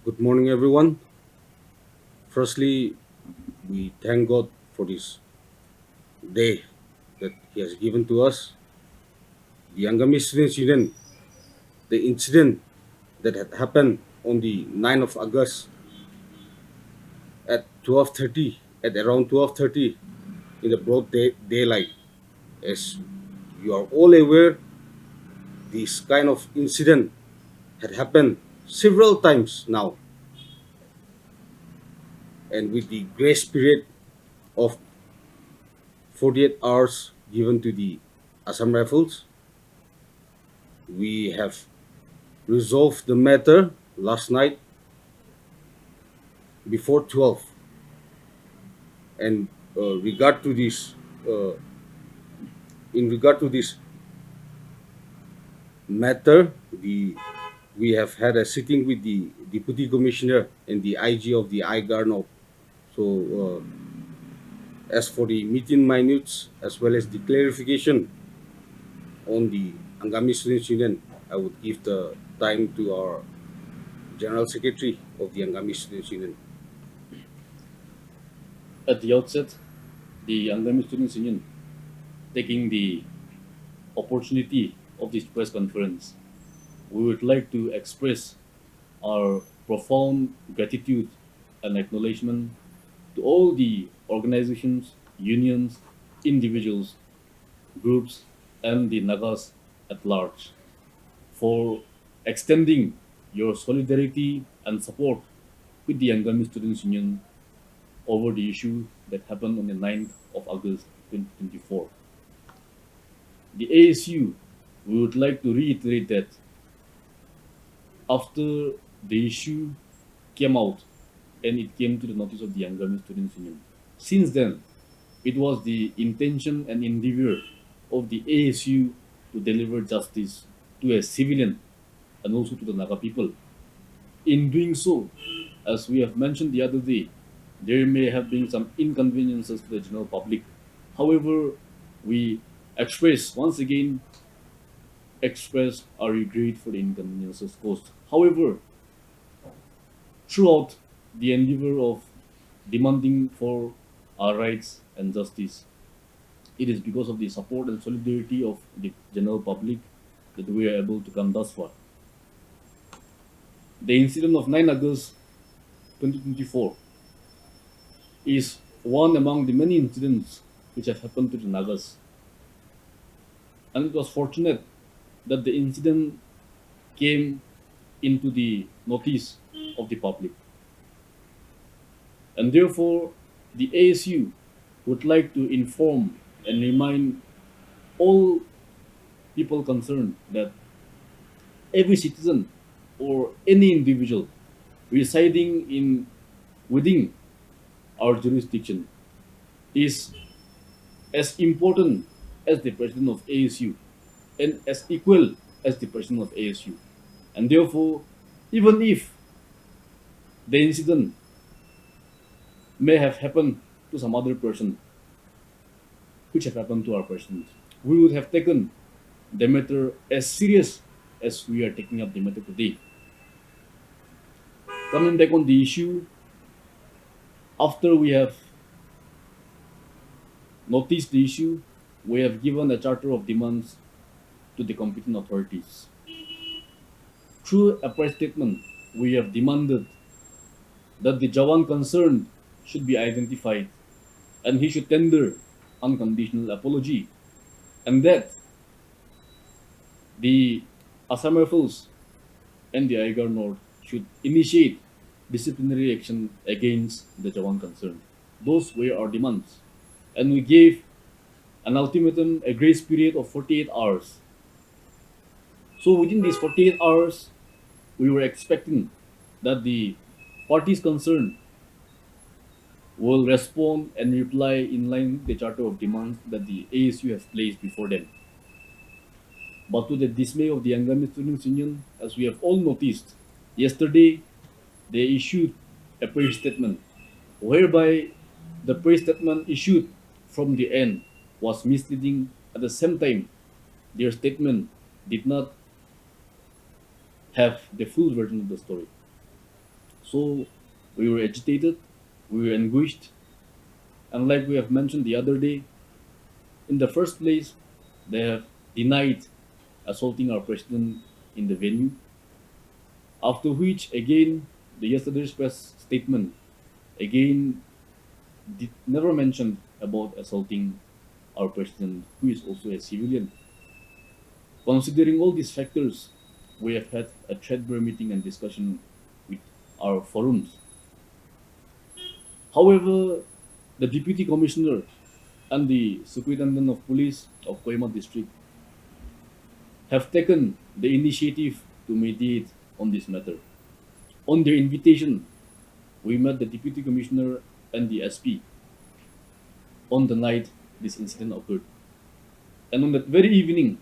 Good morning, everyone. Firstly, we thank God for this day that He has given to us. The Angami Students Union, the incident that had happened on the 9th of August at 12:30, at around 12:30 in the daylight. As you are all aware, this kind of incident had happened several times now, and with the grace period of 48 hours given to the Assam Rifles, we have resolved the matter last night before 12. And regard to this, uh, in regard to this matter, we have had a sitting with the deputy commissioner and the IG of the IGARNOP. So, as for the meeting minutes as well as the clarification on the Angami Students Union, I would give the time to our General Secretary of the Angami Students Union. At the outset, the Angami Students Union, taking the opportunity of this press conference, we would like to express our profound gratitude and acknowledgement to all the organizations, unions, individuals, groups, and the Nagas at large for extending your solidarity and support with the Angami Students Union over the issue that happened on the 9th of August 2024. The ASU, we would like to reiterate that after the issue came out and it came to the notice of the Angami Students Union, since then, it was the intention and endeavor of the ASU to deliver justice to a civilian and also to the Naga people. In doing so, as we have mentioned the other day, there may have been some inconveniences to the general public. However, we once again express our regret for the inconveniences caused. However, throughout the endeavor of demanding for our rights and justice, it is because of the support and solidarity of the general public that we are able to come thus far. The incident of 9 August 2024 is one among the many incidents which have happened to the Nagas. And it was fortunate that the incident came into the notice of the public. And therefore, the ASU would like to inform and remind all people concerned that every citizen or any individual residing in within our jurisdiction is as important as the president of ASU and as equal as the president of ASU. And therefore, even if the incident may have happened to some other person, which have happened to our president, we would have taken the matter as serious as we are taking up the matter today. Coming back on the issue, after we have noticed the issue, we have given a charter of demands to the competent authorities. Through a press statement, we have demanded that the Jawan concerned should be identified and he should tender unconditional apology, and that the Assam Rifles and the Aigar North should initiate disciplinary action against the Jawan concerned. Those were our demands. And we gave an ultimatum, a grace period of 48 hours. So within these 48 hours, we were expecting that the parties concerned will respond and reply in line with the charter of demands that the ASU has placed before them. But to the dismay of the Angami Students Union, as we have all noticed, yesterday they issued a press statement whereby the press statement issued from the end was misleading. At the same time, their statement did not have the full version of the story. So we were agitated, we were anguished, and like we have mentioned the other day, in the first place, they have denied assaulting our president in the venue. After which, again, the yesterday's press statement again never mentioned about assaulting our president, who is also a civilian. Considering all these factors, we have had a threadbare meeting and discussion with our forums. However, the deputy commissioner and the superintendent of police of Kohima district have taken the initiative to mediate on this matter. On their invitation, we met the deputy commissioner and the SP on the night this incident occurred. And on that very evening,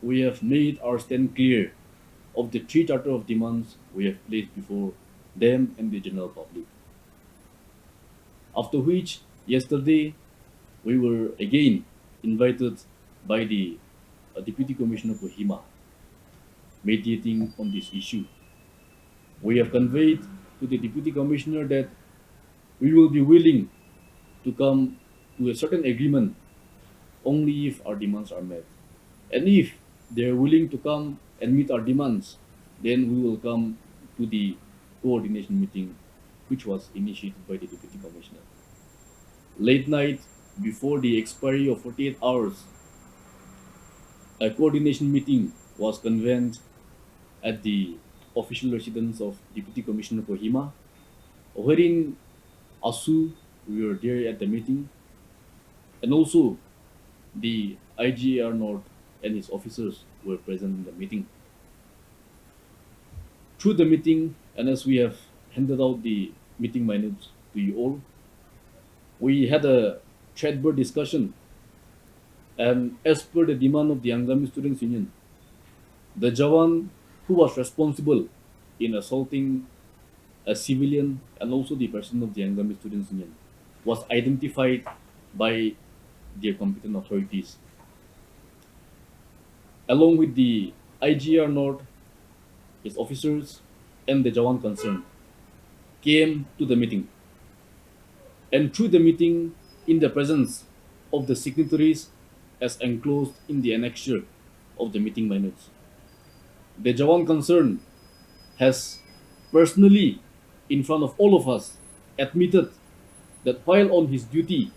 we have made our stand clear of the three charter of demands we have placed before them and the general public. After which, yesterday, we were again invited by the Deputy Commissioner for Hima mediating on this issue. We have conveyed to the Deputy Commissioner that we will be willing to come to a certain agreement only if our demands are met. And if they are willing to come and meet our demands, then we will come to the coordination meeting which was initiated by the Deputy Commissioner. Late night, before the expiry of 48 hours, a coordination meeting was convened at the official residence of Deputy Commissioner Kohima, wherein ASU, we were there at the meeting, and also the IGAR North and his officers were present in the meeting. Through the meeting, and as we have handed out the meeting minutes to you all, we had a threadbare discussion, and as per the demand of the Angami Students Union, the Jawan who was responsible in assaulting a civilian and also the president of the Angami Students Union was identified by their competent authorities. Along with the IGR North, its officers, and the Jawan concerned came to the meeting. And through the meeting, in the presence of the signatories as enclosed in the annexure of the meeting minutes, the Jawan concerned has personally, in front of all of us, admitted that while on his duty,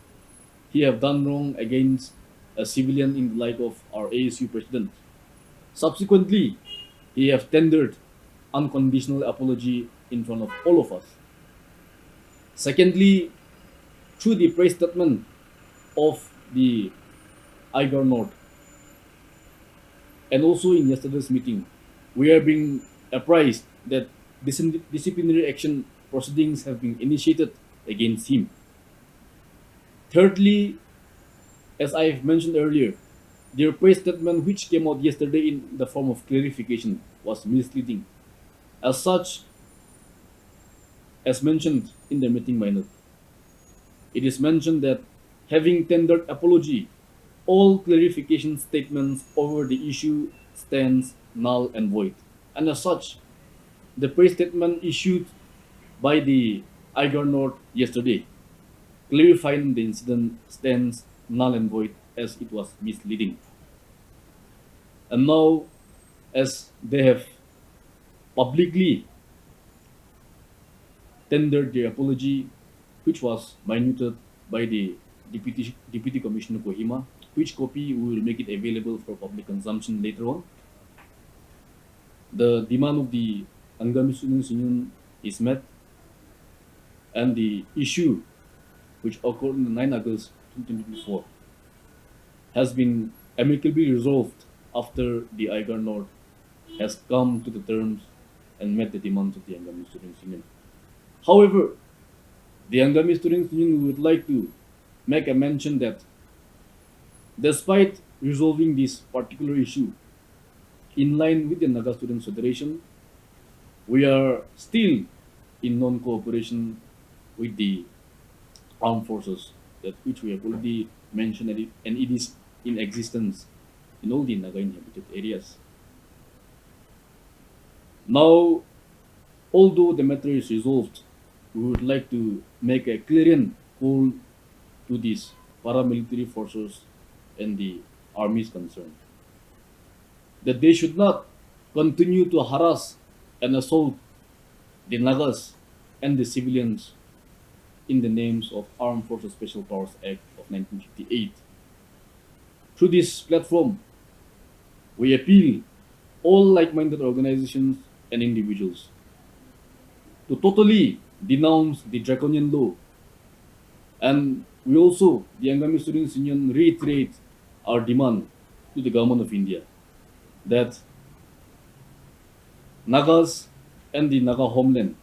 he have done wrong against a civilian in the like of our ASU president. Subsequently, he have tendered unconditional apology in front of all of us. Secondly, through the praise statement of the IGAR North, and also in yesterday's meeting, we are being apprised that disciplinary action proceedings have been initiated against him. Thirdly, as I have mentioned earlier, their praise statement, which came out yesterday in the form of clarification, was misleading. As such, as mentioned in the meeting minute, it is mentioned that having tendered apology, all clarification statements over the issue stands null and void. And as such, the praise statement issued by the IGAR North yesterday, clarifying the incident, stands null and void as it was misleading. And now, as they have publicly tendered their apology, which was minuted by the Deputy Commissioner Kohima, which copy we will make it available for public consumption later on. The demand of the Angami Students Union is met, and the issue, which occurred on the 9 August 2024, has been amicably resolved after the IGAR North has come to the terms and met the demands of the Angami Students Union. However, the Angami Students Union would like to make a mention that despite resolving this particular issue in line with the Naga Students Federation, we are still in non-cooperation with the armed forces, that which we have already mentioned, and it is in existence in all the Naga inhabited areas. Now, Although the matter is resolved, we would like to make a clarion call to these paramilitary forces and the armies concerned that they should not continue to harass and assault the Nagas and the civilians in the names of Armed Forces Special Powers Act of 1958. Through this platform, we appeal all like-minded organizations and individuals to totally denounce the draconian law. And we also, the Angami Students Union, reiterate our demand to the government of India that Nagas and the Naga homeland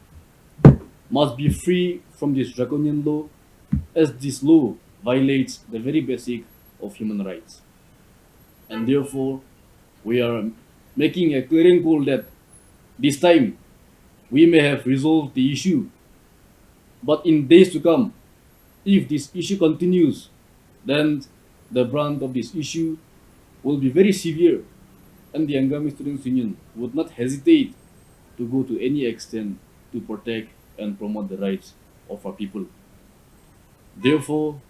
must be free from this draconian law, as this law violates the very basic of human rights. And therefore, we are making a clearing call that this time we may have resolved the issue, but in days to come, if this issue continues, then the brunt of this issue will be very severe, and the Angami Students Union would not hesitate to go to any extent to protect and promote the rights of our people. Therefore,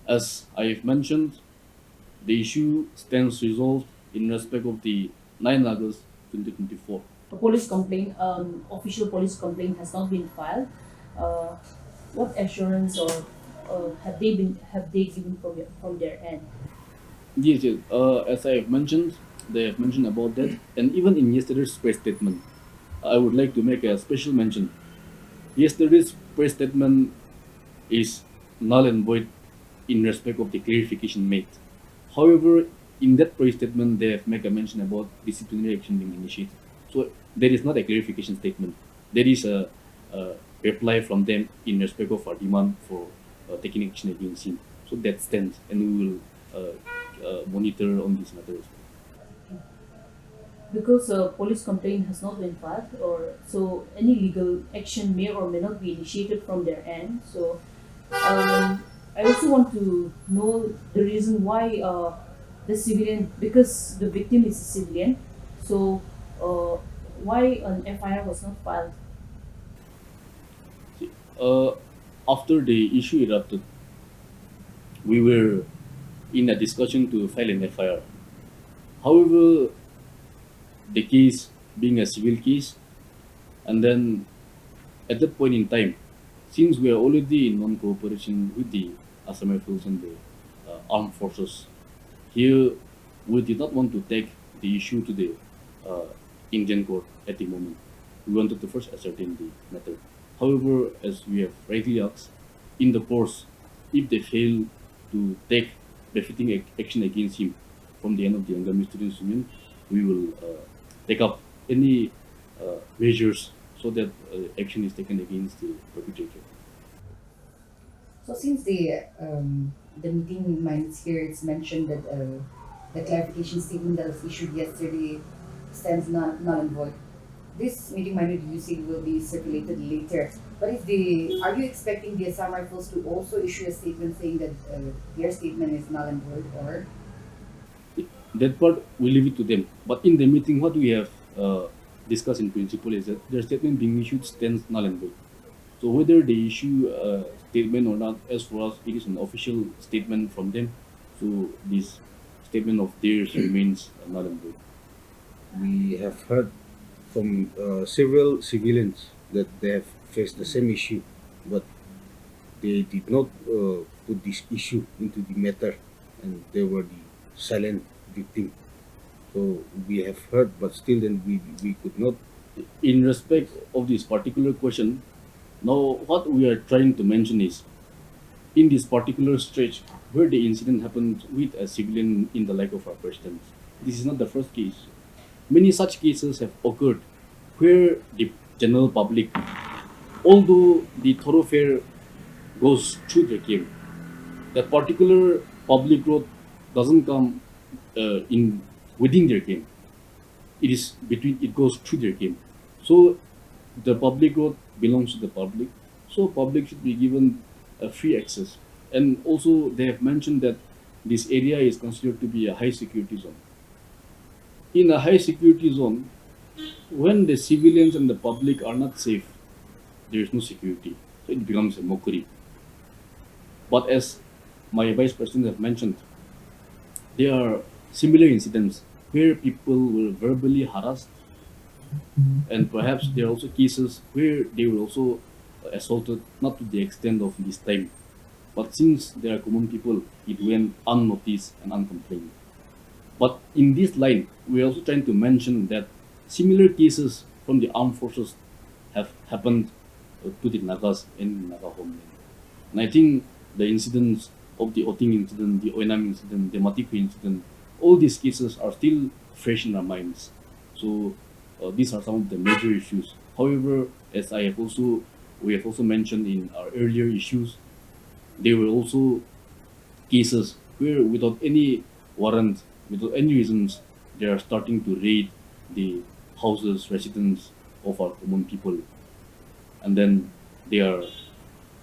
as I have mentioned, the issue stands resolved in respect of the 9 August 2024. A police complaint, official police complaint has not been filed. Uh, what assurance or have they given from their end? Yes, yes. As I have mentioned, they have mentioned about that, and even in yesterday's press statement, I would like to make a special mention. Yesterday's press statement is null and void in respect of the clarification made. However, in that press statement, they have made a mention about disciplinary action being initiated. So there is not a clarification statement. There is a reply from them in respect of our demand for taking action against him. So that stands, and we will monitor on this matter as well. Because a police complaint has not been filed, or so any legal action may or may not be initiated from their end. So I also want to know the reason why the civilian, because the victim is a civilian, so why an FIR was not filed? Uh, After the issue erupted, we were in a discussion to file an FIR. However, the case being a civil case, and then at that point in time, since we are already in non-cooperation with the Assam Rifles and the armed forces, here we did not want to take the issue to the uh, Indian court at the moment. We wanted to first ascertain the matter. However, as we have rightly asked, in the course, if they fail to take befitting action against him from the end of the Angami Students Union, we will take up any measures so that action is taken against the perpetrator. So since the meeting minutes here, it's mentioned that the clarification statement that was issued yesterday stands null and void. This meeting minute you say will be circulated later. But are you expecting the Assam Rifles to also issue a statement saying that their statement is null and void, or? That part we leave it to them. But in the meeting, what we have discussed in principle is that their statement being issued stands null and void. So whether they issue a statement or not, as for us, it is an official statement from them. So this statement of theirs remains null and void. We have heard from several civilians that they have faced the same issue, but they did not put this issue into the matter, and they were the silent victim. So we have heard, but still, then we could not. In respect of this particular question, now what we are trying to mention is, in this particular stretch where the incident happened with a civilian in the like of our president, this is not the first case. Many such cases have occurred where the general public, although the thoroughfare goes through the game, that particular public road doesn't come in within their game. It goes through their game. So the public road belongs to the public. So public should be given a free access. And also they have mentioned that this area is considered to be a high security zone. In a high security zone, When the civilians and the public are not safe, there is no security. So it becomes a mockery. But as my vice president have mentioned, there are similar incidents where people were verbally harassed, and perhaps there are also cases where they were also assaulted, not to the extent of this time. But since they are common people, it went unnoticed and uncomplained. But in this line, we are also trying to mention that similar cases from the armed forces have happened to the Nagas in Naga homeland. And I think the incidents of the Oting incident, the Oinam incident, the Matiku incident, all these cases are still fresh in our minds. So these are some of the major issues. However, as we have also mentioned in our earlier issues, there were also cases where without any warrant, without any reasons, they are starting to raid the houses, residence of our common people, and then they are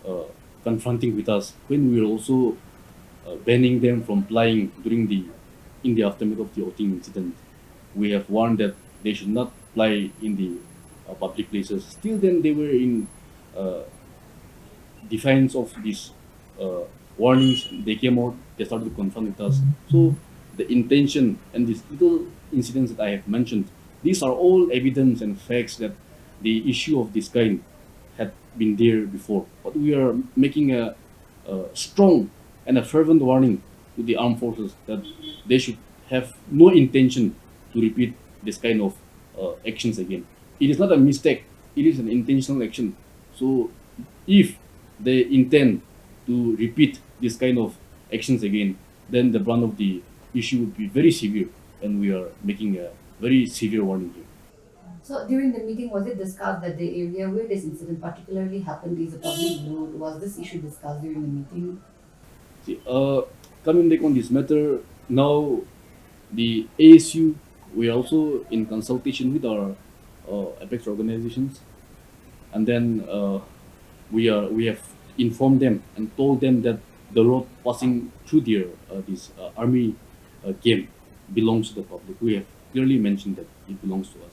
uh, confronting with us when we are also banning them from flying during the in the aftermath of the outing incident. We have warned that they should not fly in the public places. Still, then they were in uh, defiance of these uh, warnings. They came out. They started to confront with us. So the intention and these little incidents that I have mentioned, these are all evidence and facts that the issue of this kind had been there before. But we are making a strong and a fervent warning to the armed forces that they should have no intention to repeat this kind of actions again. It is not a mistake, it is an intentional action. So if they intend to repeat this kind of actions again, then the brunt of the issue would be very severe, and we are making a very severe warning here. So during the meeting, was it discussed that the area where this incident particularly happened is a public road? Was this issue discussed during the meeting? See, coming back on this matter, now the ASU, we are also in consultation with our apex organizations, and then we have informed them and told them that the road passing through their this army camp belongs to the public. We have clearly mentioned that it belongs to us.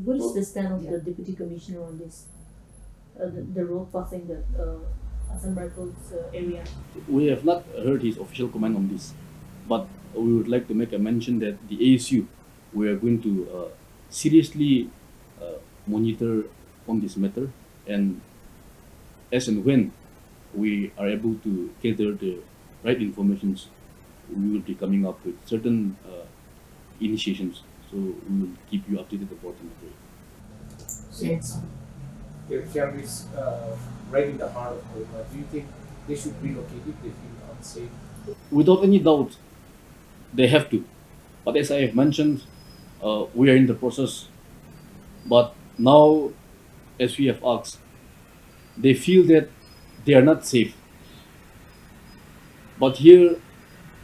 What is the stand of Yeah. the deputy commissioner on this? The road passing the Assam Rifles area. We have not heard his official comment on this, but we would like to make a mention that the ASU, we are going to seriously monitor on this matter, and as and when we are able to gather the right informations, we will be coming up with certain initiations. So we will keep you updated about the matter. Since their families right in the heart of Kolkata, do you think they should relocate if they feel unsafe? Without any doubt, they have to. But as I have mentioned, we are in the process. But now, as we have asked, they feel that they are not safe. But here,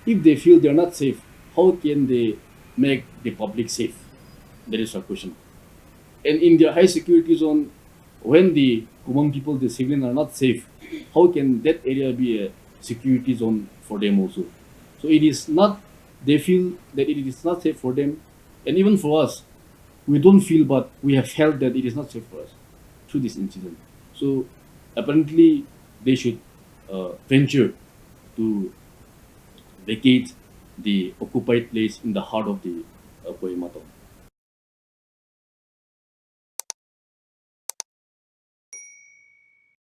if they feel they are not safe, how can they make the public safe? That is our question. And in their high security zone, when the common people, the civilians are not safe, how can that area be a security zone for them also? So it is not, they feel that it is not safe for them, and even for us, we don't feel, but we have felt that it is not safe for us through this incident. So apparently, they should venture to vacate the occupied place in the heart of the Kohima town.